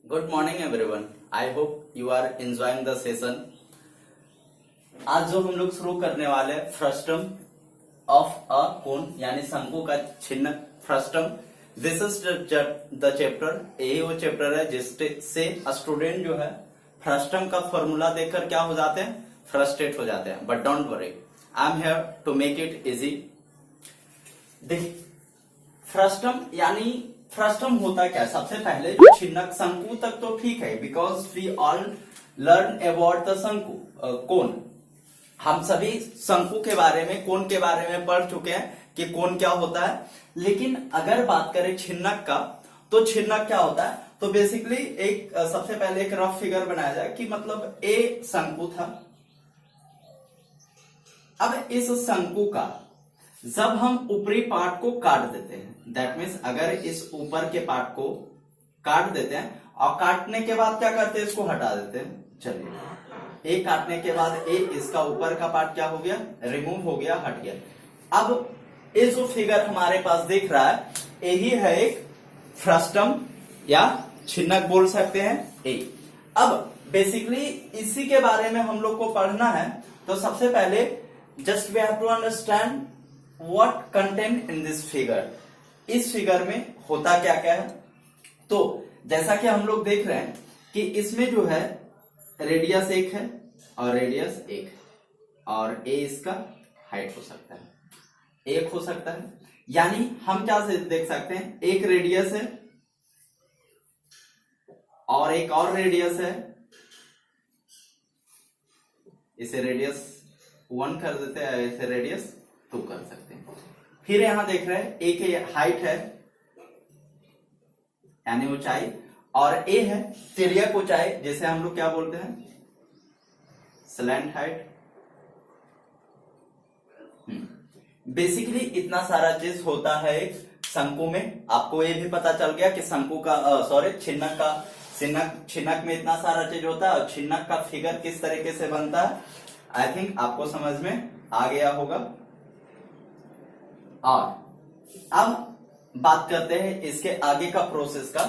Good morning everyone. I hope you are enjoying the session. आज जो हम लोग शुरू करने वाले हैं फ्रस्टम ऑफ अ कोन यानी शंकु का छिन्न frustum. This is the chapter. यही वो चैप्टर है जिससे स्टूडेंट जो है फ्रस्टम का फॉर्मूला देखकर क्या हो जाते हैं, फ्रस्ट्रेट हो जाते हैं। But don't worry, I am here to make it easy. देख, फ्रस्टम यानी फ्रस्टम होता क्या है। सबसे पहले छिन्नक शंकु तक तो ठीक है, because we all learn about the शंकु कोन। हम सभी शंकु के बारे में, कोन के बारे में पढ़ चुके हैं कि कोन क्या होता है। लेकिन अगर बात करें छिन्नक का, तो छिन्नक क्या होता है। तो बेसिकली एक सबसे पहले एक रफ फिगर बनाया जाए कि मतलब ए शंकु था। अब इस शंकु का जब हम ऊपरी पार्ट को काट देते हैं, दैट मीन्स अगर इस ऊपर के पार्ट को काट देते हैं और काटने के बाद क्या करते हैं, इसको हटा देते हैं। चलिए, ए काटने के बाद ए इसका ऊपर का पार्ट क्या हो गया, रिमूव हो गया, हट गया। अब ये जो फिगर हमारे पास दिख रहा है, यही है एक फ्रस्टम या छिन्नक बोल सकते हैं ए। अब बेसिकली इसी के बारे में हम लोग को पढ़ना है। तो सबसे पहले just we have to understand what content in this figure. इस फिगर में होता क्या क्या है। तो जैसा कि हम लोग देख रहे हैं कि इसमें जो है रेडियस एक है और रेडियस एक है, और ए इसका हाइट हो सकता है, एक हो सकता है। यानी हम क्या से देख सकते हैं, एक रेडियस है और एक और रेडियस है। इसे रेडियस 1 कर देते हैं, इसे रेडियस 2 कर सकते हैं। फिर यहां देख रहे हैं एक हाइट है यानी ऊंचाई, और ए है तिर्यक ऊंचाई, जिसे हम लोग क्या बोलते हैं, स्लैंट हाइट। बेसिकली इतना सारा चीज होता है एक शंकु में। आपको ये भी पता चल गया कि शंकु का छिन्नक में इतना सारा चीज होता है और छिन्नक का फिगर किस तरीके से बनता है। आई थिंक आपको समझ में आ गया होगा। और अब बात करते हैं इसके आगे का प्रोसेस का।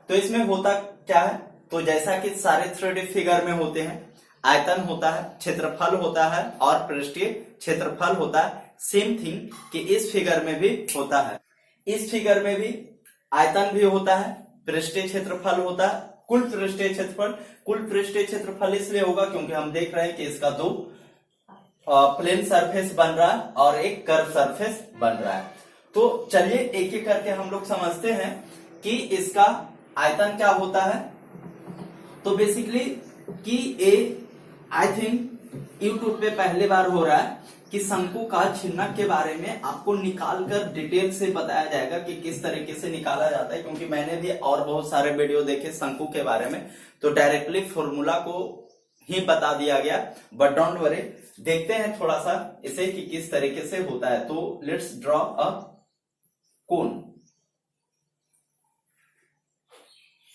तो इसमें होता क्या है, तो जैसा कि सारे 3D फिगर में होते हैं, आयतन होता है, क्षेत्रफल होता है और पृष्ठीय क्षेत्रफल होता है। सेम थिंग कि इस फिगर में भी होता है। इस फिगर में भी आयतन भी होता है, पृष्ठीय क्षेत्रफल होता है, कुल पृष्ठीय क्षेत्रफल। कुल पृष्ठीय क्षेत्रफल इसलिए होगा क्योंकि हम देख रहे हैं कि इसका 2 प्लेन सरफेस बन रहा है और एक कर्व सरफेस बन रहा है। तो चलिए एक एक करके हम लोग समझते हैं कि इसका आयतन क्या होता है। तो बेसिकली कि ए आई थिंक यूट्यूब पे पहली बार हो रहा है कि शंकु का छिन्नक के बारे में आपको निकाल कर डिटेल से बताया जाएगा कि किस तरीके से निकाला जाता है। क्योंकि मैंने भी और बहुत सारे वीडियो देखे शंकु के बारे में, तो डायरेक्टली फॉर्मूला को ही बता दिया गया। बट डोंट वरी, देखते हैं थोड़ा सा इसे कि किस तरीके से होता है। तो लेट्स ड्रॉ अ कोन।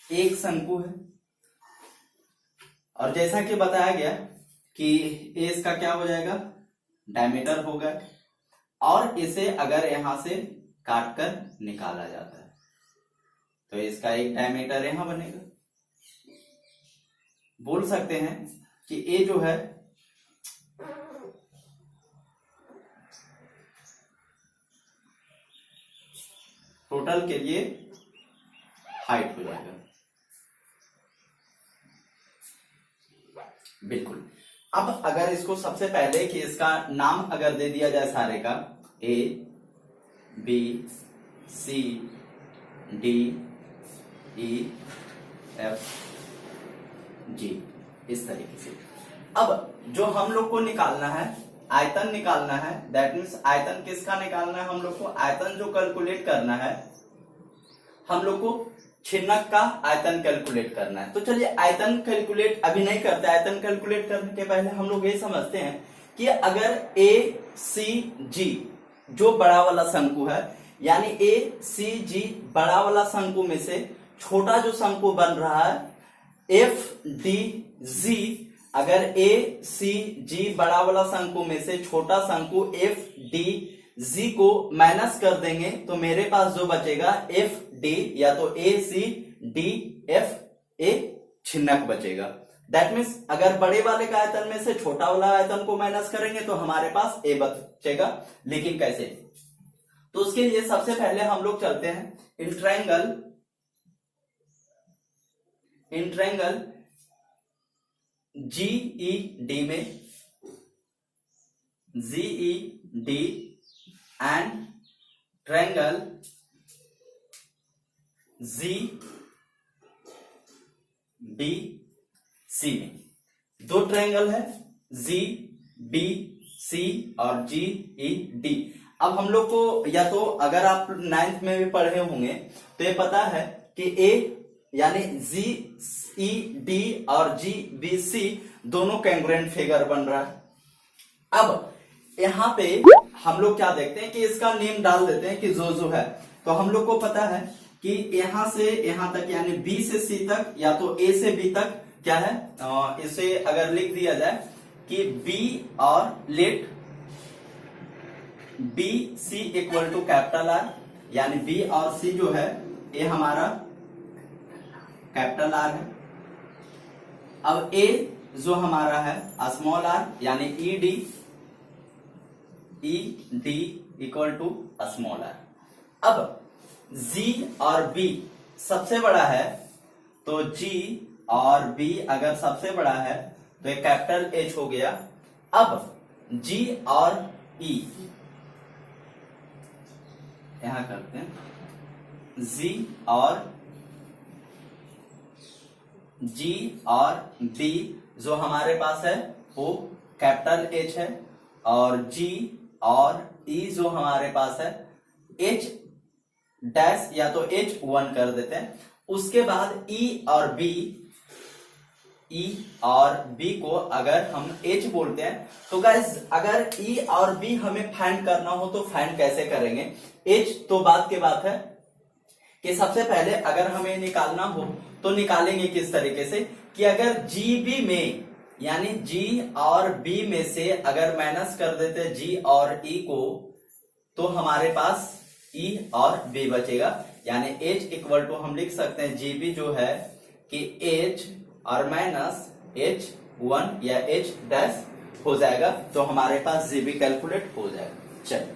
एक शंकु है और जैसा कि बताया गया कि ए इसका क्या हो जाएगा, डायमीटर होगा, और इसे अगर यहां से काट कर निकाला जाता है तो इसका एक डायमीटर यहां बनेगा। बोल सकते हैं कि ए जो है टोटल के लिए हाइट हो जाएगा। बिल्कुल। अब अगर इसको सबसे पहले कि इसका नाम अगर दे दिया जाए सारे का, A B C D E F G, इस तरीके से। अब जो हम लोग को निकालना है, आयतन निकालना है। दैट मीन्स आयतन किसका निकालना है, हम लोग को आयतन जो कैलकुलेट करना है, हम लोग को छिन्नक का आयतन कैलकुलेट करना है। तो चलिए आयतन कैलकुलेट अभी नहीं करते। आयतन कैलकुलेट करने के पहले हम लोग ये समझते हैं कि अगर ए सी जी जो बड़ा वाला शंकु है, यानी ए सी जी बड़ा वाला शंकु में से छोटा जो शंकु बन रहा है एफ डी जी, अगर ए सी जी बड़ा वाला शंकु में से छोटा शंकु एफ डी जी को माइनस कर देंगे तो मेरे पास जो बचेगा एफ डी, या तो ए सी डी एफ ए छिन्नक बचेगा। दैट मीन्स अगर बड़े वाले का आयतन में से छोटा वाला आयतन को माइनस करेंगे तो हमारे पास ए बचेगा। लेकिन कैसे? तो उसके लिए सबसे पहले हम लोग चलते हैं इन ट्रायंगल GED में, GED एंड ट्रायंगल GBC में। दो ट्रायंगल है GBC और GED। अब हम लोग को या तो अगर आप 9th में भी पढ़े होंगे तो ये पता है कि ए यानी GED और GBC दोनों कैंग्रुएंट फिगर बन रहा है। अब यहाँ पे हम लोग क्या देखते हैं कि इसका नेम डाल देते हैं कि जो है, तो हम लोग को पता है कि यहां से यहां तक यानी B से C तक या तो A से B तक क्या है, इसे अगर लिख दिया जाए कि B और let BC equal to capital R, यानी B और C जो है ये हमारा कैपिटल R है। अब A जो हमारा है स्मॉल r यानी ED equal to small r। अब G और B सबसे बड़ा है, तो G और B अगर सबसे बड़ा है तो एक कैपिटल H हो गया। अब G और E यहां करते हैं, G और B जो हमारे पास है वो कैपिटल H है, और G और E जो हमारे पास है H डैश या तो H1 कर देते हैं। उसके बाद E और B को अगर हम H बोलते हैं तो गाइस अगर E और B हमें फाइंड करना हो तो फाइंड कैसे करेंगे? H तो बात की बात है कि सबसे पहले अगर हमें निकालना हो तो निकालेंगे किस तरीके से कि अगर GB में यानी G और B में से अगर माइनस कर देते G और E को तो हमारे पास E और B बचेगा। यानी H इक्वल टू हम लिख सकते हैं GB जो है कि H और माइनस H1 या H डैश हो जाएगा, तो हमारे पास GB कैलकुलेट हो जाएगा। चलिए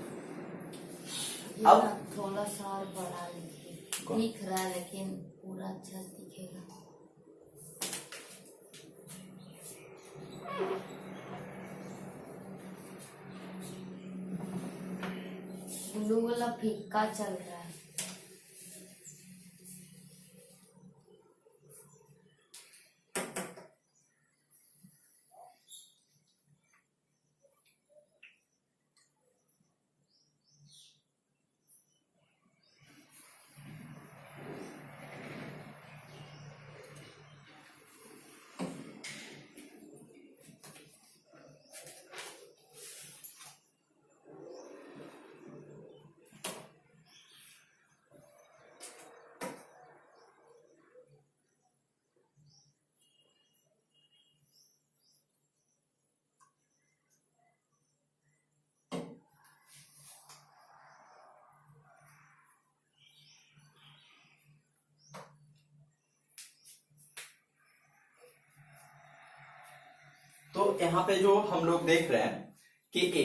अब थोड़ा सा और बढ़ा लीजिए, दिख रहा है लेकिन पूरा अच्छा दिखेगा। ब्लू वाला फीका चल रहा है। तो यहाँ पे जो हम लोग देख रहे हैं कि ए,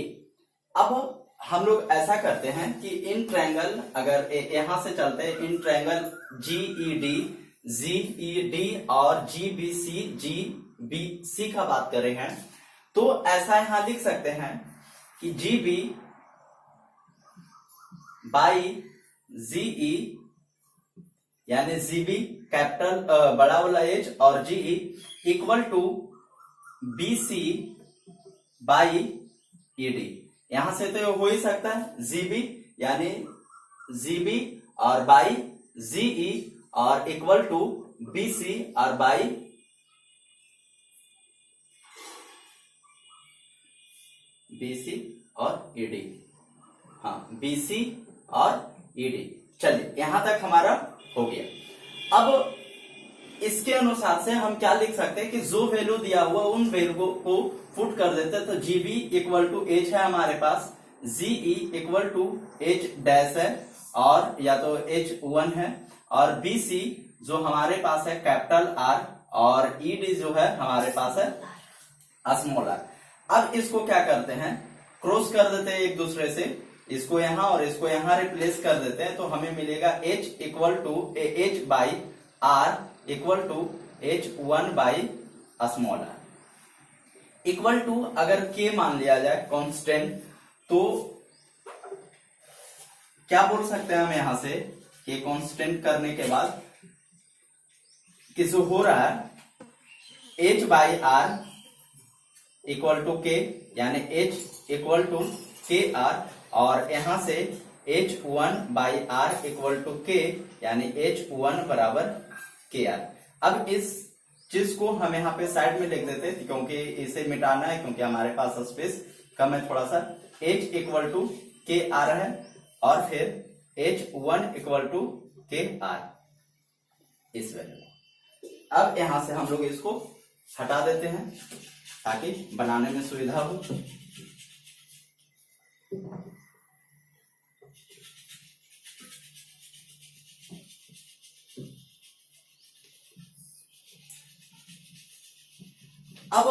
अब हम लोग ऐसा करते हैं कि इन ट्रायंगल अगर यहां से चलते हैं इन ट्रायंगल GED और GBC का बात कर रहे हैं, तो ऐसा यहां लिख सकते हैं कि GB बाई GE यानी GB कैपिटल बड़ा वाला H और GE equal to BC by ED। यहां से तो हो ही सकता है GB यानी GB और बाई GE और इक्वल टू BC और बाई BC और ED। हाँ, BC और ED। चलिए यहां तक हमारा हो गया। अब इसके अनुसार से हम क्या लिख सकते हैं कि जो वैल्यू दिया हुआ उन वैल्यू को पुट कर देते हैं। तो GB इक्वल टू H है हमारे पास, GE equal to H dash है और या तो H1 है, और BC जो हमारे पास है कैपिटल आर और ईडी जो है हमारे पास है स्मॉल आर। अब इसको क्या करते हैं, क्रॉस कर देते हैं एक दूसरे से, इसको यहां और इसको यहां रिप्लेस कर देते हैं, तो हमें मिलेगा H equal to H by R equal to H1 by small R equal to, अगर K मान लिया जाए कांस्टेंट, तो क्या बोल सकते हैं हम यहां से कि कांस्टेंट करने के बाद कि जो हो रहा है H by R equal to K, यानी H equal to K R, और यहां से H1 by R equal to K, यानी H1 बराबर के आर। अब इस चीज को हम यहाँ पे साइड में लिख देते हैं क्योंकि इसे मिटाना है, क्योंकि हमारे पास स्पेस कम है थोड़ा सा। H equal to K are है और फिर H1 equal to K are, इस वैल्यू। अब यहां से हम लोग इसको हटा देते हैं ताकि बनाने में सुविधा हो। अब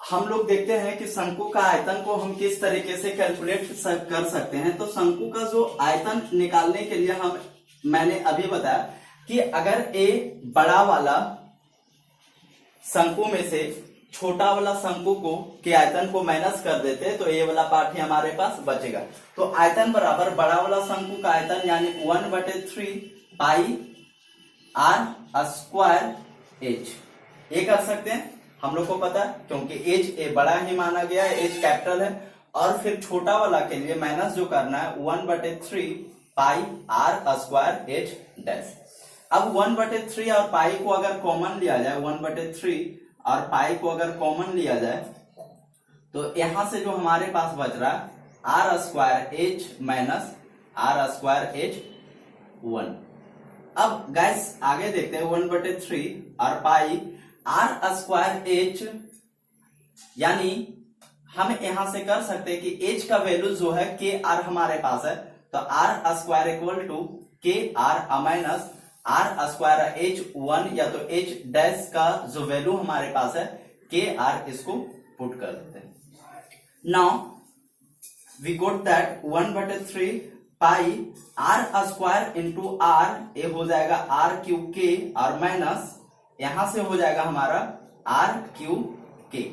हम लोग देखते हैं कि शंकु का आयतन को हम किस तरीके से कैलकुलेट कर सकते हैं। तो शंकु का जो आयतन निकालने के लिए मैंने अभी बताया कि अगर ए बड़ा वाला शंकु में से छोटा वाला शंकु को के आयतन को माइनस कर देते हैं तो ये वाला पार्ट ही हमारे पास बचेगा। तो आयतन बराबर बड़ा वाला शंकु का आयतन यानी 1/3 पाई आर स्क्वायर एच, ये कर सकते हैं, हम लोग को पता है क्योंकि एच ए बड़ा ही माना गया है, एच कैपिटल है। और फिर छोटा वाला के लिए माइनस जो करना है 1/3 pi R square H dash. अब 1/3 और पाई को अगर कॉमन लिया जाए, 1/3 और पाई को अगर कॉमन लिया जाए तो यहां से जो हमारे पास बच रहा है R square H minus R square H 1। अब गैस आगे देखते हैं 1/3 और पाई आर स्क्वायर एच, यानी हम यहां से कर सकते हैं कि एच का वैल्यू जो है के आर हमारे पास है, तो R square equal to K R minus R square H 1, या तो एच डैश का जो वैल्यू हमारे पास है के आर, इसको पुट कर देते हैं। Now we got that 1/3 pi R square into R, ये हो जाएगा आर क्यू के, और माइनस यहां से हो जाएगा हमारा आर क्यू के।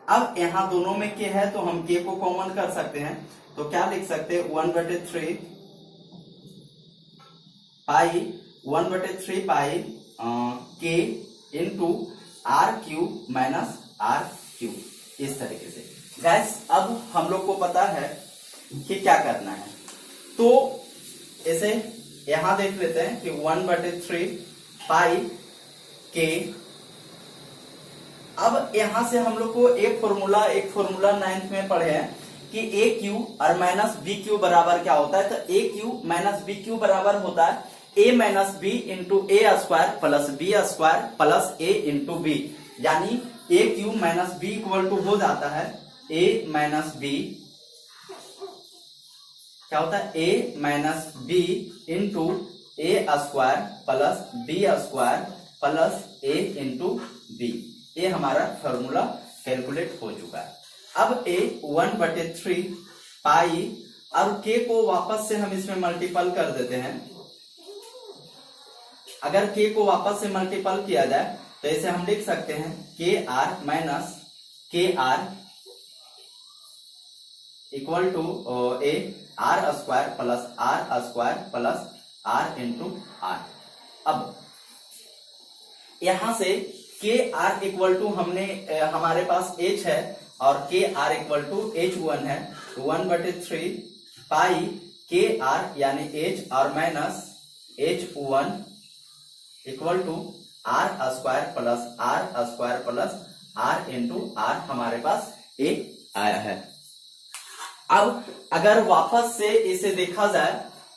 अब यहां दोनों में के है तो हम के को कॉमन कर सकते हैं, तो क्या लिख सकते हैं 1/3 pi K into R cube minus R cube, इस तरीके से। गैस अब हम लोग को पता है कि क्या करना है, तो इसे यहां देख लेते हैं कि 1/3 पाई के। अब यहां से हम लोग को एक फॉर्मूला 9th में पढ़े हैं कि ए क्यू और माइनस बी क्यू बराबर क्या होता है। तो A cube minus B cube बराबर होता है A minus B into A square plus B square plus A into B, यानी A cube minus B equal to हो जाता है ए माइनस बी, क्या होता है A minus B into A square plus B square plus A into B. ये हमारा formula calculate हो चुका है। अब ए 1/3 पाई, और के को वापस से हम इसमें मल्टीपल कर देते हैं। अगर के को वापस से मल्टीपल किया जाए तो इसे हम लिख सकते हैं K R minus K R equal to A R square plus are into R. अब यहां से के आर इक्वल टू हमारे पास एच है और के आर इक्वल टू H1 है, 1/3 पाई के आर यानी एच और minus H1 equal to R square plus are into R, हमारे पास एक आया है। अब अगर वापस से इसे देखा जाए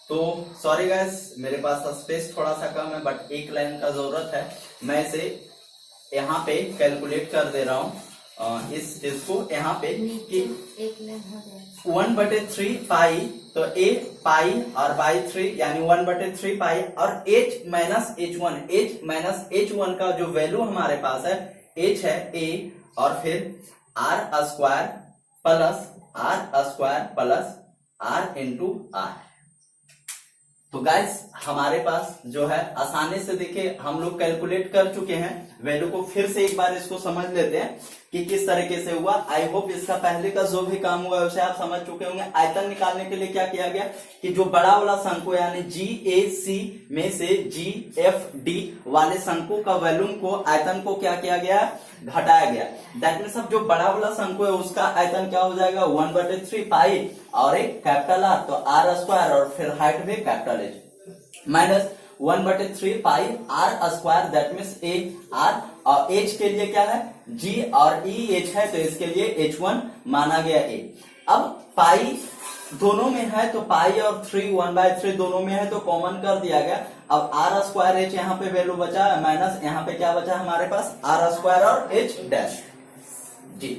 तो सॉरी गाइस, मेरे पास स्पेस थोड़ा सा कम है, बट एक लाइन का जरूरत है, मैं इसे यहाँ पे कैलकुलेट कर दे रहा हूं इसको यहाँ पे कि एक लाइन हो जाएगा 1/3 पाई, तो a पाई और बाई 3 यानी 1/3 पाई, और h माइनस h1 का जो वैल्यू हमारे पास है h है a, और फिर r square plus r into r। तो गाइस हमारे पास जो है आसानी से देखिए हम लोग कैलकुलेट कर चुके हैं वैल्यू को, फिर से एक बार इसको समझ लेते हैं कि किस तरीके से हुआ। आई होप इसका पहले का जो भी काम हुआ है उसे आप समझ चुके होंगे। आयतन निकालने के लिए क्या किया गया कि जो बड़ा वाला शंकु यानी GAC में से GFD वाले शंकु का वॉल्यूम को, आयतन को क्या किया गया, घटाया गया। दैट मीन्स अब जो बड़ा वाला शंकु है उसका आयतन क्या हो जाएगा 1/3 पाई और एक कैपिटल R, तो R स्क्वायर और फिर हाइट भी capital H minus 1/3 pi R square, that means A R, और H के लिए क्या है G और E H है, तो इसके लिए H1 माना गया A। अब पाई दोनों में है तो पाई और 3 1/3 दोनों में है तो कॉमन कर दिया गया। अब R स्क्वायर H यहाँ पे वैल्यू बचा है माइनस यहाँ पे क्या बचा हमारे पास R स्क्वायर और H डैश जी।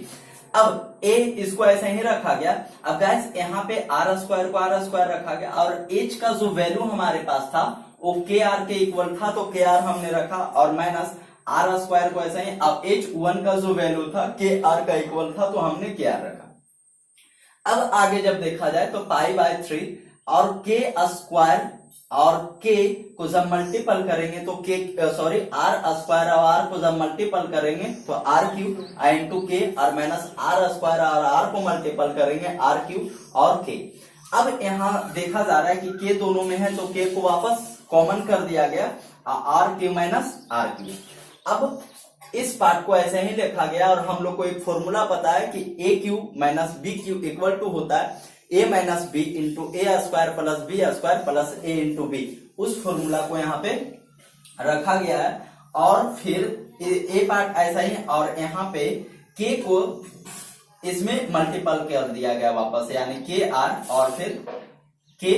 अब A इसको ऐसे ही रखा गया। अब गाइस यहाँ पे R स्क्वायर को R स्क्वायर रखा गया और H का जो वैल्यू हमारे पास था वो KR के इक्वल था, तो KR हमने रखा और माइनस R स्क्वायर को ऐसे ही। अब H1 का जो वैल्यू था KR का इक्वल था तो हमने KR रखा। अब आगे जब देखा जाए तो पाई बाय 3 और K स्क्वायर और K को जब मल्टीपल करेंगे तो R स्क्वायर और R को जब मल्टीपल करेंगे तो R क्यूब इंटू K और माइनस R स्क्वायर और R को मल्टीपल करेंगे R क्यूब और K। अब यहाँ देखा जा रहा है कि K दोनों में है तो K को वापस कॉमन कर दिया गया R cube minus R cube. अब इस पार्ट को ऐसे ही लिखा गया और हम लोग को एक फॉर्मूला पता है कि A cube minus B cube equal to होता है A minus B into A square plus B square plus A into B। उस फॉर्मूला को यहाँ पे रखा गया है और फिर A पार्ट ऐसा ही और यहाँ पे K को इसमें मल्टीपल कर दिया गया वापस, यानी KR और फिर K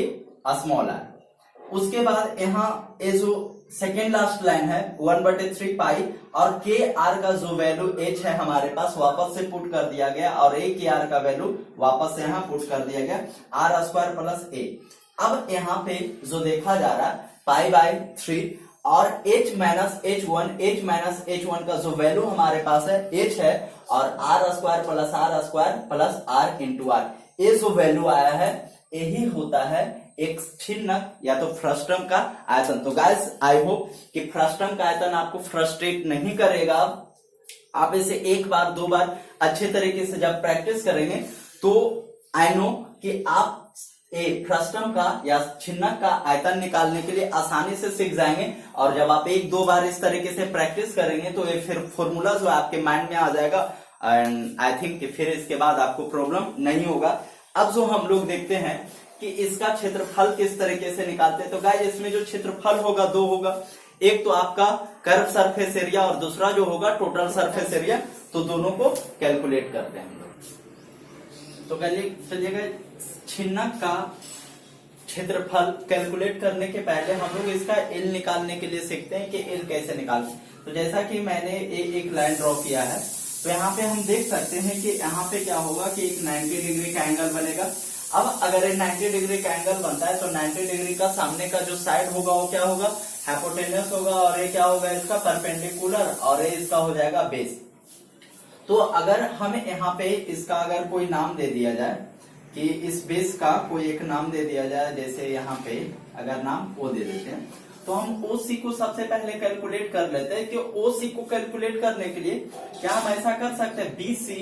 स्मॉल r। उसके बाद यहाँ ये जो सेकेंड लास्ट लाइन है 1/3 पाई और KR का जो वैल्यू H है हमारे पास वापस से पुट कर दिया गया और KR का वैल्यू वापस से यहाँ पुट कर दिया गया R स्क्वायर प्लस A। अब यहाँ पे जो देखा जा रहा है पाई बाय 3 और H माइनस H1 का जो वैल्यू हमारे पास है H है और R square plus R into R। ये जो वैल्यू आया है यही होता है एक छिन्नक या तो फ्रस्टम का आयतन। तो गाइस आई होप कि फ्रस्टम का आयतन आपको फ्रस्ट्रेट नहीं करेगा। आप इसे एक बार दो बार अच्छे तरीके से जब प्रैक्टिस करेंगे तो आई नो कि आप फ्रस्टम का या छिन्नक का आयतन निकालने के लिए आसानी से सीख जाएंगे। और जब आप एक दो बार इस तरीके से प्रैक्टिस करेंगे तो ये फिर फॉर्मूला जो आपके माइंड में आ जाएगा एंड आई थिंक कि फिर इसके बाद आपको प्रॉब्लम नहीं होगा। अब जो हम लोग देखते हैं कि इसका क्षेत्रफल किस तरीके से निकालते हैं, तो गाइस इसमें जो क्षेत्रफल होगा दो होगा, एक तो आपका कर्व सरफेस एरिया और दूसरा जो होगा टोटल सरफेस एरिया। तो दोनों को कैलकुलेट करते हैं हम लोग। तो चलिएगा छिन्नक का क्षेत्रफल कैलकुलेट करने के पहले हम लोग इसका एल निकालने के लिए सीखते हैं कि एल कैसे निकालते। तो जैसा कि मैंने एक लाइन ड्रॉ किया है तो यहाँ पे हम देख सकते हैं कि यहाँ पे क्या होगा कि एक 90 डिग्री का एंगल बनेगा। अब अगर ये 90 डिग्री का एंगल बनता है तो 90 डिग्री का सामने का जो साइड होगा वो क्या होगा, हाइपोटेन्यूस होगा, और ये क्या होगा इसका परपेंडिकुलर, और ये इसका हो जाएगा बेस। तो अगर हमें यहाँ पे इसका अगर कोई नाम दे दिया जाए कि इस बेस का कोई एक नाम दे दिया जाए, जैसे यहाँ पे अगर नाम ओ दे देते हैं तो हम OC को सबसे पहले कैलकुलेट कर लेते हैं कि OC को कैलकुलेट करने के लिए क्या हम ऐसा कर सकते हैं BC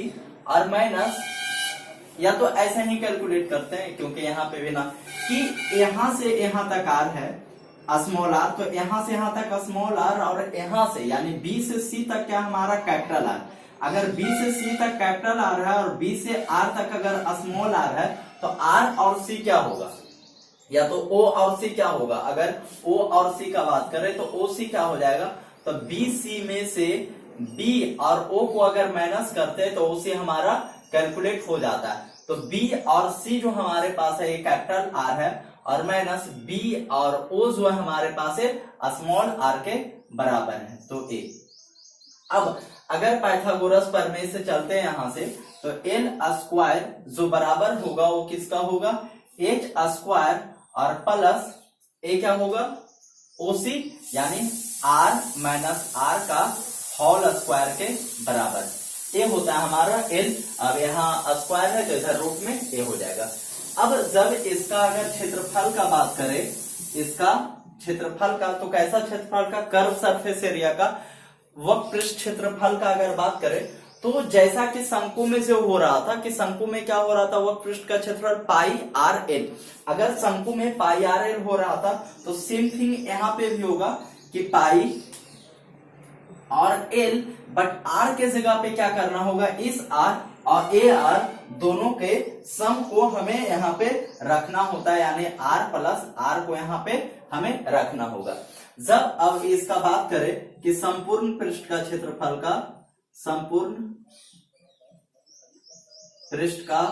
और माइनस, या तो ऐसा ही कैलकुलेट करते हैं क्योंकि यहाँ पे भी ना कि यहाँ से यहाँ तक R है स्मॉल r, तो यहाँ से यहाँ तक स्मॉल r और यहाँ से यानी B से C तक क्या हमारा कैपिटल R। अगर B से C तक कैपिटल R है और B से R तक अगर स्मॉल r है तो R और C क्या होगा, या तो O और C क्या होगा। अगर O और C का बात करें तो OC क्या हो जाएगा, तो BC में से B और O को अगर माइनस करते हैं तो OC हमारा कैलकुलेट हो जाता है। तो B और C जो हमारे पास है ये कैपिटल R है और माइनस B और O जो है हमारे पास है स्मॉल r के बराबर है, तो A। अब अगर पाइथागोरस प्रमेय से चलते हैं यहां से, तो एल स्क्वायर जो बराबर होगा वो किसका होगा, एच स्क्वायर और प्लस ए क्या होगा, ओसी, यानी आर माइनस आर का होल स्क्वायर के बराबर। ये होता है हमारा एल। अब यहाँ स्क्वायर है तो इधर रूट में ए हो जाएगा। अब जब इसका अगर क्षेत्रफल का बात करें, इसका क्षेत्रफल का, तो कैसा क्षेत्रफल का, कर्व सरफेस एरिया का, वक्र पृष्ठ क्षेत्रफल का अगर बात करें, तो जैसा कि शंकु में से हो रहा था कि शंकु में क्या हो रहा था, वक्र पृष्ठ का क्षेत्रफल पाई आर एल। अगर शंकु में पाई आर एल हो रहा था तो सेम थिंग यहाँ पे भी होगा कि पाई और एल, बट आर के जगह पे क्या करना होगा, इस आर और ए आर दोनों के सम को हमें यहाँ पे रखना होता है, यानी आर प्लस आर को यहाँ पे हमें रखना होगा। जब अब इसका बात करें कि संपूर्ण पृष्ठ का क्षेत्रफल का, संपूर्ण पृष्ठ का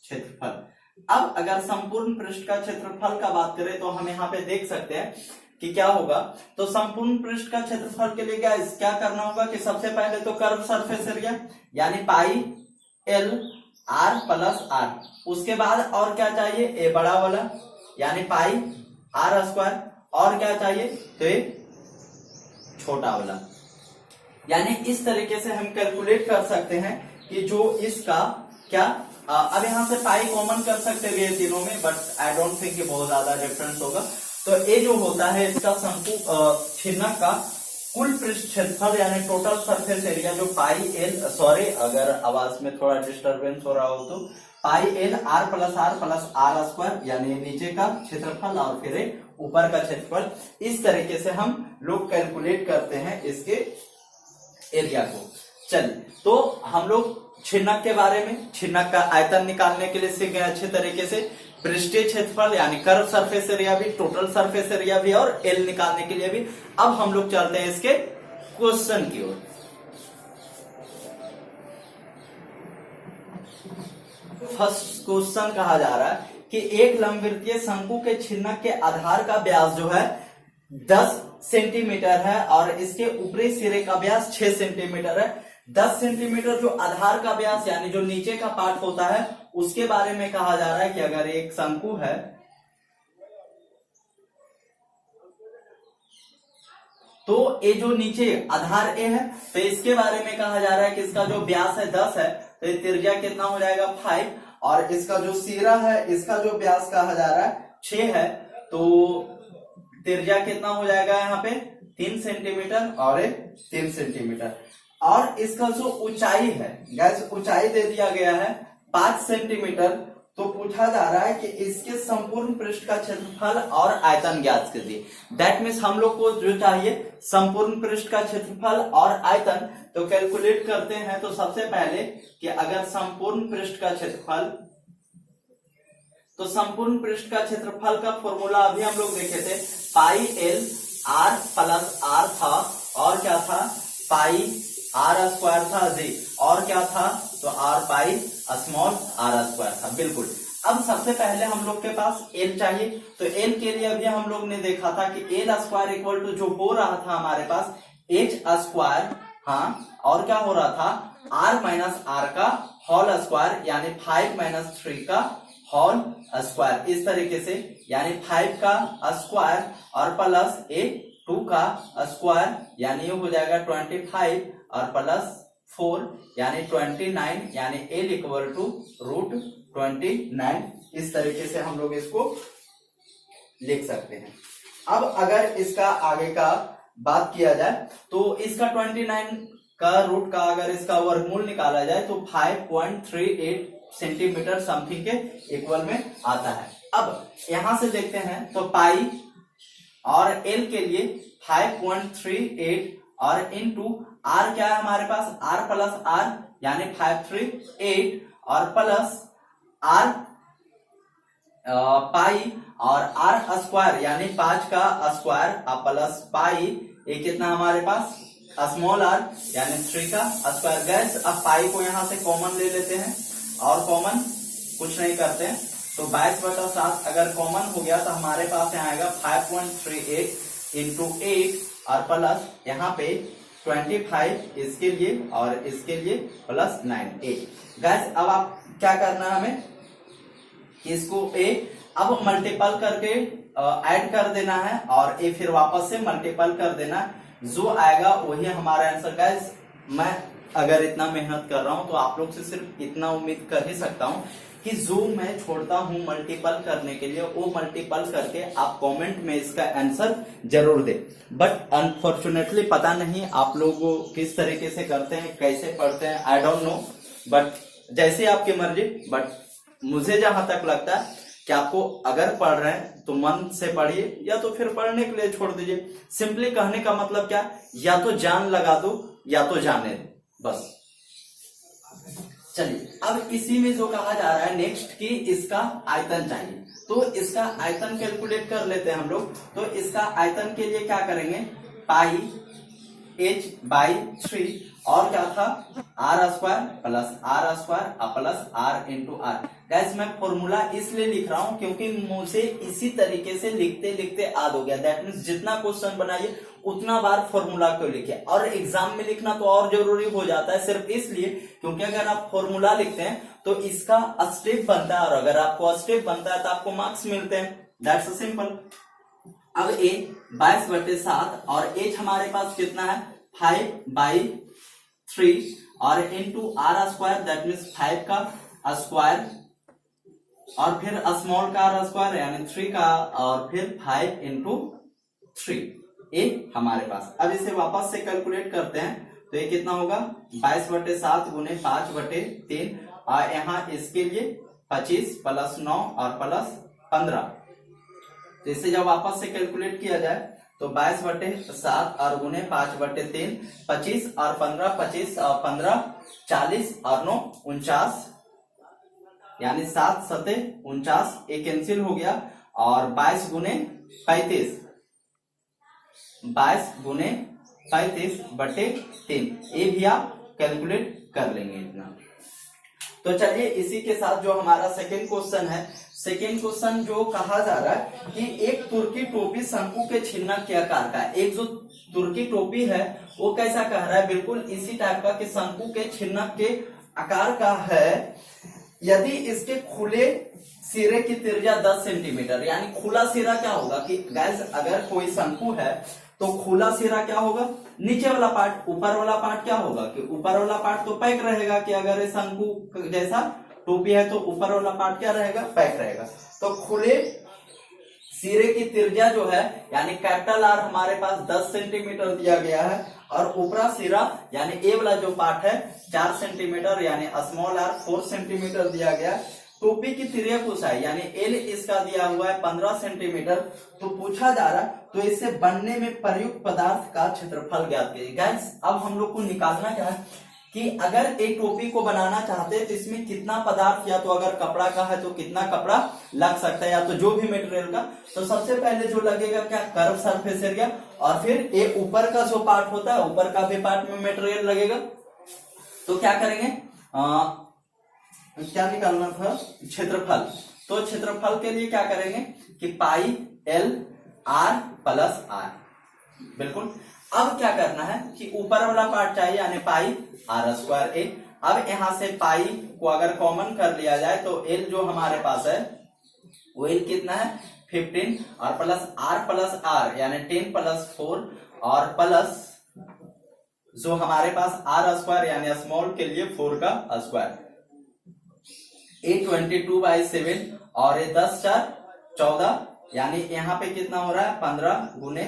क्षेत्रफल, अब अगर संपूर्ण पृष्ठ का क्षेत्रफल का बात करें तो हम यहाँ पे देख सकते हैं कि क्या होगा। तो संपूर्ण पृष्ठ का क्षेत्रफल के लिए क्या करना होगा कि सबसे पहले तो कर्व सरफेस एरिया यानी pi L R plus R, उसके बाद और क्या चाहिए, ए बड़ा वाला यानी पाई आर स्क्वायर, और क्या चाहिए तो ए छोटा वाला। यानी इस तरीके से हम कैलकुलेट कर सकते हैं कि जो इसका क्या, अब यहां से पाई कॉमन कर सकते हैं ये तीनों में, बट आई डोंट थिंक ये बहुत ज्यादा डिफरेंस होगा। तो ये जो होता है इसका शंकु छिन्नक का कुल पृष्ठ क्षेत्रफल यानी टोटल सरफेस एरिया, जो पाई एल, सॉरी अगर आवाज में थोड़ा डिस्टरबेंस हो रहा हो तो pi L R plus R square, यानी नीचे का क्षेत्रफल और फिर ऊपर का क्षेत्रफल। इस तरीके से हम लोग कैलकुलेट करते हैं इसके एरिया को। चलिए, तो हम लोग छिन्नक के बारे में, छिन्नक का आयतन निकालने के लिए सीख गए अच्छे तरीके से, पृष्ठीय क्षेत्रफल यानी कर्व सरफेस एरिया भी, टोटल सरफेस एरिया भी और एल निकालने के लिए भी। अब हम लोग चलते हैं इसके क्वेश्चन की ओर। फर्स्ट क्वेश्चन कहा जा रहा है कि एक लंबवृत्तीय शंकु के छिन्नक के आधार का व्यास जो है 10 सेंटीमीटर है और इसके ऊपरी सिरे का व्यास 6 सेंटीमीटर है। 10 सेंटीमीटर जो आधार का व्यास यानी जो नीचे का पार्ट होता है उसके बारे में कहा जा रहा है कि अगर एक शंकु है तो ये जो नीचे आधार ए है तो इसके बारे में कहा जा रहा है कि इसका जो व्यास है 10 है, तो ये त्रिज्या कितना हो जाएगा 5, और इसका जो सिरा है इसका जो व्यास कहा जा रहा है 6 है, तो त्रिज्या कितना हो जाएगा यहाँ पे 3 सेंटीमीटर और 3 सेंटीमीटर। और इसका जो ऊंचाई है गैस, ऊंचाई दे दिया गया है 5 सेंटीमीटर। तो पूछा जा रहा है कि इसके संपूर्ण पृष्ठ का क्षेत्रफल और आयतन ज्ञात कीजिए। दैट मीन्स हम लोग को जो चाहिए संपूर्ण पृष्ठ का क्षेत्रफल और आयतन, तो कैलकुलेट करते हैं। तो सबसे पहले कि अगर संपूर्ण पृष्ठ का क्षेत्रफल, तो संपूर्ण पृष्ठ का क्षेत्रफल का फॉर्मूला अभी हम लोग देखे थे, pi L R plus R था, और क्या था पाई आर स्क्वायर था जी, और क्या था तो R pi small R square था। बिल्कुल। अब सबसे पहले हम लोग के पास एल चाहिए, तो एल के लिए अभी हम लोग ने देखा था कि एल स्क्वायर इक्वल टू जो हो रहा था हमारे पास एच स्क्वायर, हाँ, और क्या हो रहा था आर माइनस आर का होल स्क्वायर यानी 5 माइनस 3 का होल स्क्वायर। इस तरीके से यानी 5 का स्क्वायर और प्लस 2 का स्क्वायर यानी ये हो जाएगा 25 और प्लस 4 यानी 29, यानी एल इक्वल टू रूट 29। इस तरीके से हम लोग इसको लिख सकते हैं। अब अगर इसका आगे का बात किया जाए तो इसका 29 का रूट का अगर इसका वर्गमूल निकाला जाए तो 5.38 सेंटीमीटर समथिंग के इक्वल में आता है। अब यहां से देखते हैं तो पाई और एल के लिए 5.38 और इनटू आर क्या है हमारे पास आर प्लस आर यानी 538 और प्लस आर पाई और आर स्क्वायर यानी 5 का स्क्वायर प्लस पाई, ये कितना हमारे पास स्मॉल आर यानी 3 का स्क्वायर। गैस अब पाई को यहां से कॉमन ले लेते हैं और कॉमन कुछ नहीं करते हैं, तो 22/7 अगर कॉमन हो गया तो हमारे पास यहाँ आएगा 5.38 इंटू 8 और प्लस यहाँ पे 25 इसके लिए और इसके लिए प्लस 9 ए। गाइस अब आप क्या करना है हमें, इसको ए अब मल्टीपल करके ऐड कर देना है और ए फिर वापस से मल्टीपल कर देना है, जो आएगा वही हमारा आंसर। गाइस मैं अगर इतना मेहनत कर रहा हूं तो आप लोग से सिर्फ इतना उम्मीद कर ही सकता हूं कि जो मैं छोड़ता हूं मल्टीपल करने के लिए वो मल्टीपल करके आप कमेंट में इसका आंसर जरूर दे। बट अनफॉर्चुनेटली पता नहीं आप लोग किस तरीके से करते हैं, कैसे पढ़ते हैं, आई डोंट नो, बट जैसे आपकी मर्जी। बट मुझे जहां तक लगता है कि आपको अगर पढ़ रहे हैं तो मन से पढ़िए या तो फिर पढ़ने के लिए छोड़ दीजिए। सिंपली कहने का मतलब क्या, या तो जान लगा दो या तो जाने दो, बस। चलिए अब इसी में जो कहा जा रहा है नेक्स्ट की इसका आयतन चाहिए, तो इसका आयतन कैलकुलेट कर लेते हैं हम लोग। तो इसका आयतन के लिए क्या करेंगे, पाई h बाई 3 और क्या था r square plus are into r. गैस मैं फॉर्मूला इसलिए लिख रहा हूं क्योंकि मुझे इसी तरीके से लिखते लिखते याद हो गया। दैट मीन्स जितना क्वेश्चन बनाइए उतना बार फॉर्मूला को लिखिए, और एग्जाम में लिखना तो और जरूरी हो जाता है सिर्फ इसलिए क्योंकि अगर आप फॉर्मूला लिखते हैं तो इसका स्टेप बनता है, और अगर आपको स्टेप बनता है तो आपको मार्क्स मिलते हैं। That's simple. अब ए 22/7 और एच हमारे पास कितना है 5/3 और into r square, that means 5 का स्क्वायर और फिर स्मॉल का आर स्क्वायर यानी 3 का, और फिर 5 इंटू 3 ए हमारे पास। अब इसे वापस से कैलकुलेट करते हैं तो ये कितना होगा 22/7 गुने 5/3 और यहाँ इसके लिए 25 प्लस 9 और प्लस 15। तो इसे जब वापस से कैलकुलेट किया जाए तो 22/7 और गुने 5/3 25 और 15 25 और 15 40 और 9 49 यानी 7 7 49 एक कैंसिल हो गया, और 22 गुने 35 22/35 ये भी आप कैलकुलेट कर लेंगे इतना। तो चलिए इसी के साथ जो हमारा सेकेंड क्वेश्चन है, सेकेंड क्वेश्चन जो कहा जा रहा है कि एक तुर्की टोपी शंकु के छिन्नक के आकार का है। एक जो तुर्की टोपी है वो कैसा कह रहा है, बिल्कुल इसी टाइप का कि शंकु के छिन्नक के आकार का है। यदि इसके खुले सिरे की त्रिज्या 10 सेंटीमीटर, यानी खुला सिरा क्या होगा कि गैस अगर कोई शंकु है तो खुला सिरा क्या होगा, नीचे वाला पार्ट, ऊपर वाला पार्ट क्या होगा कि ऊपर वाला पार्ट तो पैक रहेगा कि अगर ये शंकु जैसा टोपी है तो ऊपर वाला पार्ट क्या रहेगा, पैक रहेगा। तो खुले सिरे की त्रिज्या जो है यानी कैपिटल आर हमारे पास 10 सेंटीमीटर दिया गया है, और ऊपरा सिरा यानी ए वाला जो पार्ट है 4 सेंटीमीटर यानी स्मॉल आर 4 सेंटीमीटर दिया गया। टोपी की त्रिज्या ऊंचाई यानी एल इसका दिया हुआ है 15 सेंटीमीटर। तो पूछा जा रहा है तो इससे बनने में प्रयुक्त पदार्थ का क्षेत्रफल ज्ञात कीजिए। गाइस अब हम लोग को निकालना क्या है कि अगर एक टोपी को बनाना चाहते हैं तो इसमें कितना पदार्थ, या तो अगर कपड़ा का है तो कितना कपड़ा लग सकता है, या तो जो भी मटेरियल का। तो सबसे पहले जो लगेगा क्या, कर्व सरफेस एरिया, और फिर ये ऊपर का जो पार्ट होता है ऊपर का भी पार्ट में मटेरियल लगेगा। तो क्या करेंगे, क्या निकालना था, क्षेत्रफल। तो क्षेत्रफल के लिए क्या करेंगे कि pi L R plus r, बिल्कुल। अब क्या करना है कि ऊपर वाला पार्ट चाहिए यानी पाई आर स्क्वायर ए। अब यहां से पाई को अगर कॉमन कर लिया जाए तो एल जो हमारे पास है वो एल कितना है 15 और प्लस आर यानी 10 प्लस 4 और प्लस जो हमारे पास आर स्क्वायर यानी स्मॉल के लिए 4 का स्क्वायर, 22/7 और ये 10 4 14 यानी यहाँ पे कितना हो रहा है 15 गुने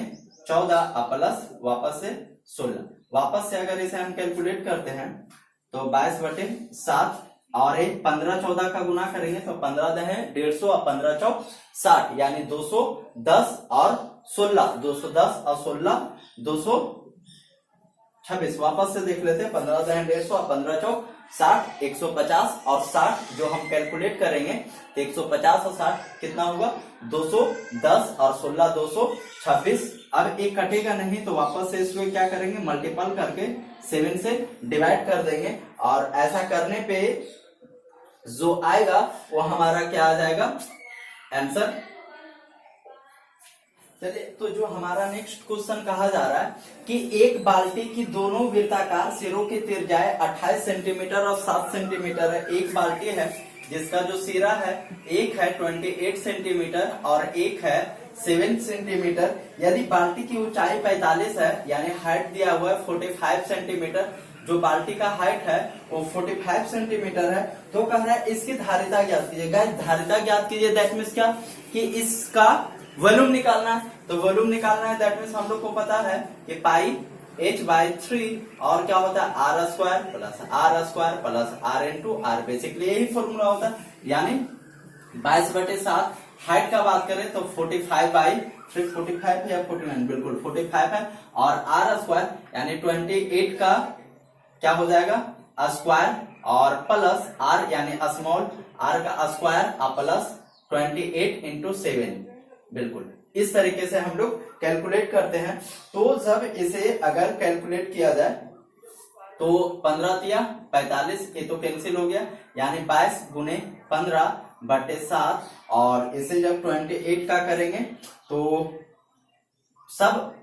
14 प्लस वापस से 16। वापस से अगर इसे हम कैलकुलेट करते हैं तो 22/7 और एक 15 14 का गुना करेंगे तो 15 दे 150 और 15 चौक 60 यानी 210 और 16, 210 और 16 226। वापस से देख लेते हैं 15 दे 150 और 15 चौक 60, 150 और 60 जो हम कैलकुलेट करेंगे तो 150 और 60 कितना होगा 210 और 16 226। अब एक कटेगा नहीं तो वापस से इसको क्या करेंगे मल्टीपल करके 7 से डिवाइड कर देंगे, और ऐसा करने पे जो आएगा वो हमारा क्या आ जाएगा आंसर चलिए, तो जो हमारा नेक्स्ट क्वेश्चन कहा जा रहा है कि एक बाल्टी की दोनों वृत्ताकार सिरों की त्रिज्याएं 28 सेंटीमीटर और 7 सेंटीमीटर है। एक बाल्टी है जिसका जो सिरा है, एक है 28 सेंटीमीटर और एक है 7 सेंटीमीटर। यदि बाल्टी की ऊंचाई 45 है, यानी हाइट दिया हुआ है 45 सेंटीमीटर, जो बाल्टी का हाइट है वो 45 सेंटीमीटर है, तो कह रहा है इसकी धारिता ज्ञात कीजिए। गाइस, धारिता ज्ञात कीजिए दैट मीन्स क्या कि इसका वॉल्यूम निकालना है। तो वॉल्यूम निकालना है दैट मीन्स हम लोग को पता है कि पाई h/3 और क्या होता है r² plus r into r, basically यही फॉर्मूला होता है। यानी 22/7 हाइट का बात करें तो 45/3, 45 है या 49, बिल्कुल 45 है, और r² यानी 28 का क्या हो जाएगा स्क्वायर और प्लस r यानी स्मॉल r का स्क्वायर प्लस 28 इंटू 7, बिल्कुल इस तरीके से हम लोग कैलकुलेट करते हैं। तो जब इसे अगर कैलकुलेट किया जाए तो 15 या 45 ये तो कैंसिल हो गया, यानी 22 गुने 15/7, और इसे जब 28 का करेंगे तो सब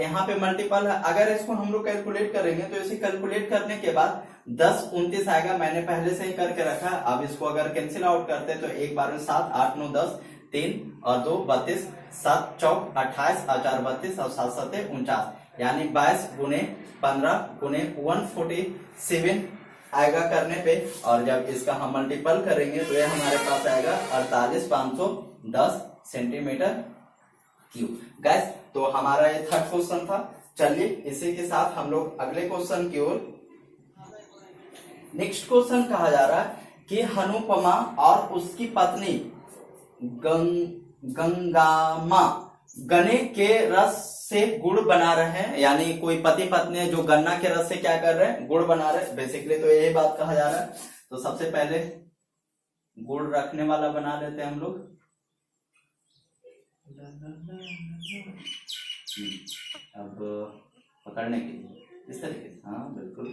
यहाँ पे मल्टीपल है। अगर इसको हम लोग कैलकुलेट करेंगे तो इसे कैलकुलेट करने के बाद 10 29 आएगा, मैंने पहले से ही करके रखा है। अब इसको अगर कैंसिल आउट करते हैं तो 1 बार में 7, 8 9 10, 3 और 2 32, 7 चौक 28 और 4 32 और 7 7 49, यानी 22 गुने 15 गुने 147 आएगा करने पे, और जब इसका हम मल्टीपल करेंगे तो ये हमारे पास आएगा 48,510 सेंटीमीटर क्यूब। गैस, तो हमारा ये थर्ड क्वेश्चन था। चलिए इसी के साथ हम लोग अगले क्वेश्चन की ओर। नेक्स्ट क्वेश्चन कहा जा रहा है कि हनुपमा और उसकी पत्नी गंगामा गन्ने के रस से गुड़ बना रहे हैं, यानी कोई पति पत्नी है जो गन्ना के रस से क्या कर रहे हैं, गुड़ बना रहे हैं। बेसिकली तो यही बात कहा जा रहा है। तो सबसे पहले गुड़ रखने वाला बना लेते हैं हम लोग। अब पकड़ने के लिए इस तरीके से, हाँ बिल्कुल,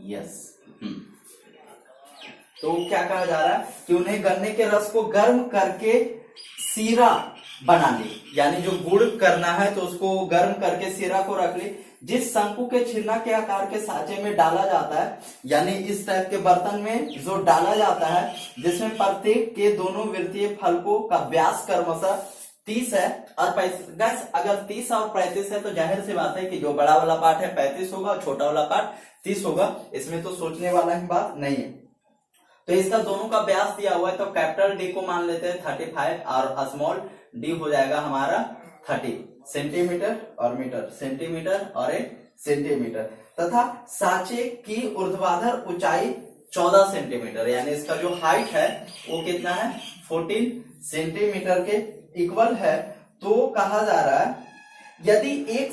यस। तो क्या कहा जा रहा है कि उन्हें गन्ने के रस को गर्म करके सीरा बना ली, यानी जो गुड़ करना है तो उसको गर्म करके सीरा को रख ली, जिस शंकु के छिन्ना के आकार के साँचे में डाला जाता है, यानी इस टाइप के बर्तन में जो डाला जाता है, जिसमें प्रत्येक के दोनों वृत्तीय फलकों का व्यास क्रमशः 30 है और 35। गैस, अगर 30 और 35 है तो जाहिर सी बात है कि जो बड़ा वाला पार्ट है 35 होगा और छोटा वाला पार्ट 30 होगा, इसमें तो सोचने वाला ही बात नहीं है। तो इसका दोनों का व्यास दिया हुआ है, तो कैपिटल डी को मान लेते हैं 35 और स्मॉल डी हो जाएगा हमारा 30 सेंटीमीटर और मीटर, सेंटीमीटर और सेंटीमीटर, तथा सांचे की ऊर्ध्वाधर ऊंचाई 14 सेंटीमीटर, यानी इसका जो हाइट है वो कितना है 14 सेंटीमीटर के इक्वल है। तो कहा जा रहा है यदि 1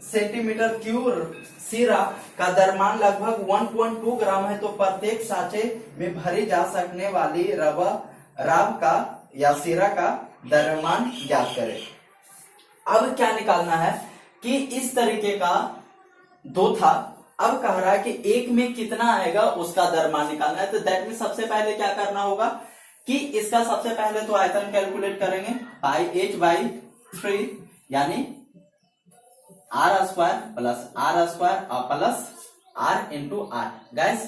सेंटीमीटर क्यूब सीरा का द्रव्यमान लगभग 1.2 ग्राम है, तो प्रत्येक सांचे में भरी जा सकने वाली राब का या सीरा का द्रव्यमान ज्ञात करें। अब क्या निकालना है कि इस तरीके का दो था, अब कह रहा है कि एक में कितना आएगा उसका द्रव्यमान निकालना है। तो दैट मीन सबसे पहले क्या करना होगा कि इसका सबसे पहले तो आयतन कैलकुलेट करेंगे, पाई h/3 यानी r² प्लस r² और plus r into r। Guys,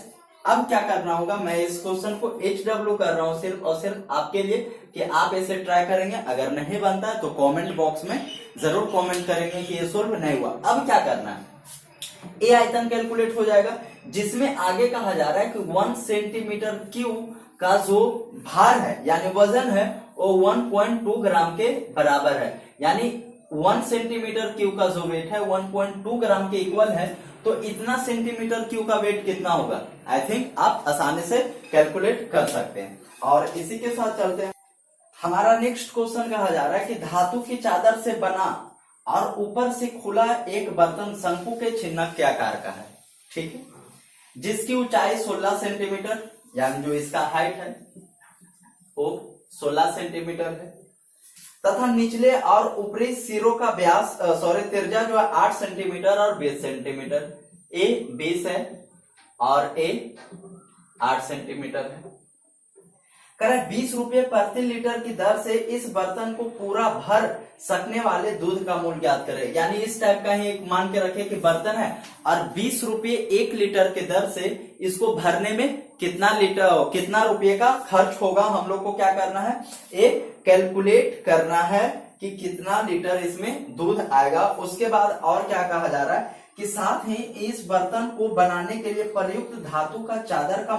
अब क्या करना होगा, मैं इस क्वेश्चन को HW कर रहा हूं सिर्फ और सिर्फ आपके लिए कि आप इसे ट्राई करेंगे। अगर नहीं बनता है तो कमेंट बॉक्स में जरूर कमेंट करेंगे कि ये सोल्व नहीं हुआ। अब क्या करना है, ए आयतन कैलकुलेट हो जाएगा, जिसमें आगे कहा जा रहा है कि 1 सेंटीमीटर क्यूब का जो भार है यानी वजन है वो 1.2 ग्राम के बराबर है, यानी 1 सेंटीमीटर क्यूब का जो वेट है 1.2 ग्राम के इक्वल है। तो इतना सेंटीमीटर क्यूब का वेट कितना होगा, आई थिंक आप आसानी से कैलकुलेट कर सकते हैं। और इसी के साथ चलते हैं, हमारा नेक्स्ट क्वेश्चन कहा जा रहा है कि धातु की चादर से बना और ऊपर से खुला एक बर्तन शंकु के छिन्नक के आकार का है, ठीक है, जिसकी ऊंचाई 16 सेंटीमीटर, यानी जो इसका हाइट है वो 16 सेंटीमीटर है, तथा निचले और ऊपरी सिरों का व्यास त्रिज्या जो है 8 सेंटीमीटर और 20 सेंटीमीटर। ए 20 है और ए 8 सेंटीमीटर है, कह रहा है 20 रुपये प्रति लीटर की दर से इस बर्तन को पूरा भर सकने वाले दूध का मूल्य ज्ञात करें। यानी इस टाइप का ही एक मान के रखे कि बर्तन है और 20 रुपये 1 लीटर के दर से इसको भरने में कितना रुपये का खर्च होगा, हम लोग को क्या करना है, एक कैलकुलेट करना है कि कितना लीटर इसमें दूध आएगा। उसके बाद और क्या कहा जा रहा है कि साथ ही इस बर्तन को बनाने के लिए प्रयुक्त धातु का चादर का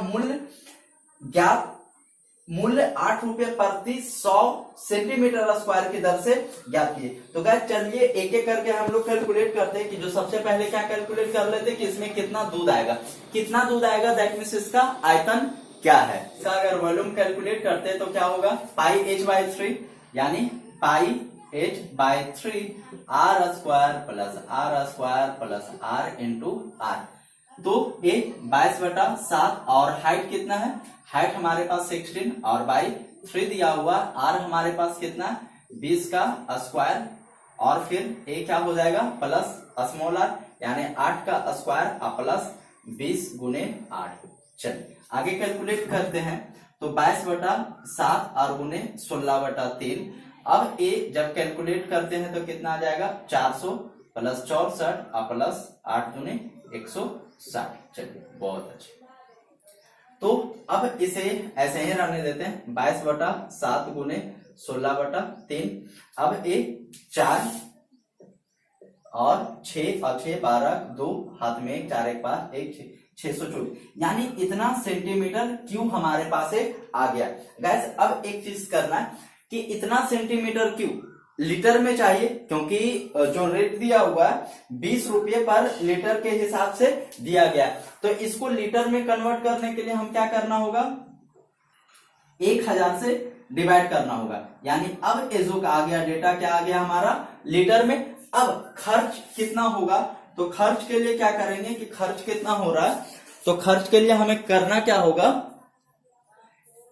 मूल्य 8 रुपये प्रति 100 सेंटीमीटर स्क्वायर की दर से ज्ञात किए। तो गाइस चलिए एक एक करके हम लोग कैलकुलेट करते हैं कि जो सबसे पहले क्या कैलकुलेट कर लेते हैं कि इसमें कितना दूध आएगा, दैट मींस इसका आयतन क्या है। इसका अगर वॉल्यूम कैलकुलेट करते हैं तो क्या होगा, पाई h/3 यानी पाई h/3 r square plus r into r। तो ये 22/7 और हाइट कितना है, हाइट हमारे पास 16 और बाई 3 दिया हुआ, r हमारे पास कितना है 20 का स्क्वायर और फिर ये क्या हो जाएगा प्लस स्मॉल r यानी 8 का स्क्वायर प्लस 20 गुने 8। चलिए आगे कैलकुलेट करते हैं। तो 22/7 और गुने 16/3। अब ये जब कैलकुलेट करते हैं तो कितना आ जाएगा 400 प्लस 64 और प्लस 8 गुने 160। चलिए बहुत अच्छे। तो अब इसे ऐसे ही रहने देते हैं 22/7 गुने 16/3। अब ये 4 और 6 और 6 12 2 हाथ में 1 4 1 5 1 624 यानी इतना सेंटीमीटर क्यूब हमारे पास आ गया। गाइस अब एक चीज करना है कि इतना सेंटीमीटर क्यूब लीटर में चाहिए, क्योंकि जो रेट दिया हुआ है 20 रुपये पर लीटर के हिसाब से दिया गया। तो इसको लीटर में कन्वर्ट करने के लिए हम क्या करना होगा, 1000 से डिवाइड करना होगा। यानी अब ये जो आ गया डेटा क्या आ गया हमारा लीटर में। अब खर्च कितना होगा, तो खर्च के लिए क्या करेंगे कि खर्च कितना हो रहा है, तो खर्च के लिए हमें करना क्या होगा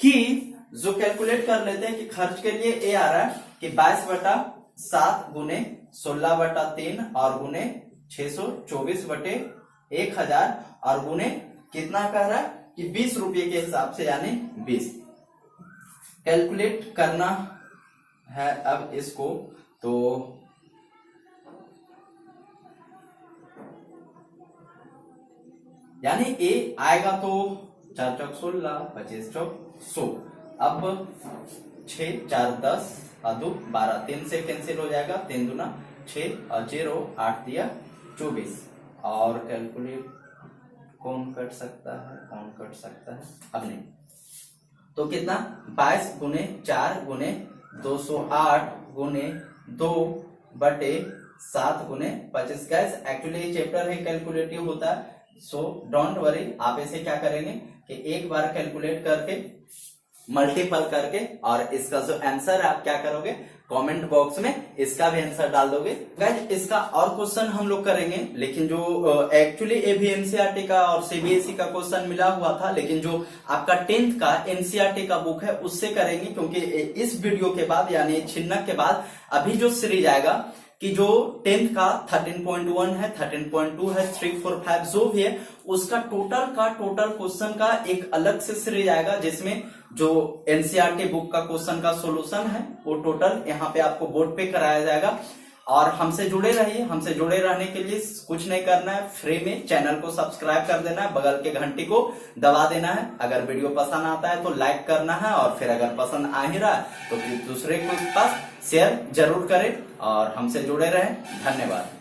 कि जो कैलकुलेट कर लेते हैं कि खर्च के लिए ये आ रहा है कि 22/7 गुने 16/3 और गुने 624/1000 और गुने कितना कह रहा है कि 20 रुपये के हिसाब से यानी 20 कैलकुलेट करना है। अब इसको तो यानी ए आएगा तो 4 चौक 16 25 चौक 100। अब 6 4 10 और 2 12 3 से कैंसिल हो जाएगा, 3 दूना 6 और 0 8 दिया 24। और कैलकुलेट कौन कर सकता है, अब नहीं तो कितना 22 गुने 4 गुने 208 गुने 2/7 गुने 25। गैस एक्चुअली ये चैप्टर है कैलकुलेटिव होता है, सो डोंट वरी। आप इसे क्या करेंगे कि एक बार कैलकुलेट करके मल्टीपल करके और इसका जो आंसर है आप क्या करोगे कमेंट बॉक्स में इसका भी आंसर डाल दोगे। गाइस इसका और क्वेश्चन हम लोग करेंगे, लेकिन जो एक्चुअली ये भी एनसीईआरटी का और सीबीएसई का क्वेश्चन मिला हुआ था, लेकिन जो आपका 10th का एनसीईआरटी का बुक है उससे करेंगे, क्योंकि इस वीडियो के बाद यानी छिन्नक के बाद अभी जो सीरीज आएगा कि जो 10th का 13.1 है, 13.2 है, 3 4 5 जो भी है उसका टोटल क्वेश्चन का एक अलग से सीरीज आएगा, जिसमें जो एनसीईआरटी बुक का क्वेश्चन का सॉल्यूशन है वो टोटल यहाँ पे आपको बोर्ड पे कराया जाएगा। और हमसे जुड़े रहिए। हमसे जुड़े रहने के लिए कुछ नहीं करना है, फ्री में चैनल को सब्सक्राइब कर देना है, बगल के घंटी को दबा देना है। अगर वीडियो पसंद आता है तो लाइक करना है, और फिर अगर पसंद आ ही रहा है तो फिर दूसरे के पास शेयर जरूर करें और हमसे जुड़े रहें। धन्यवाद।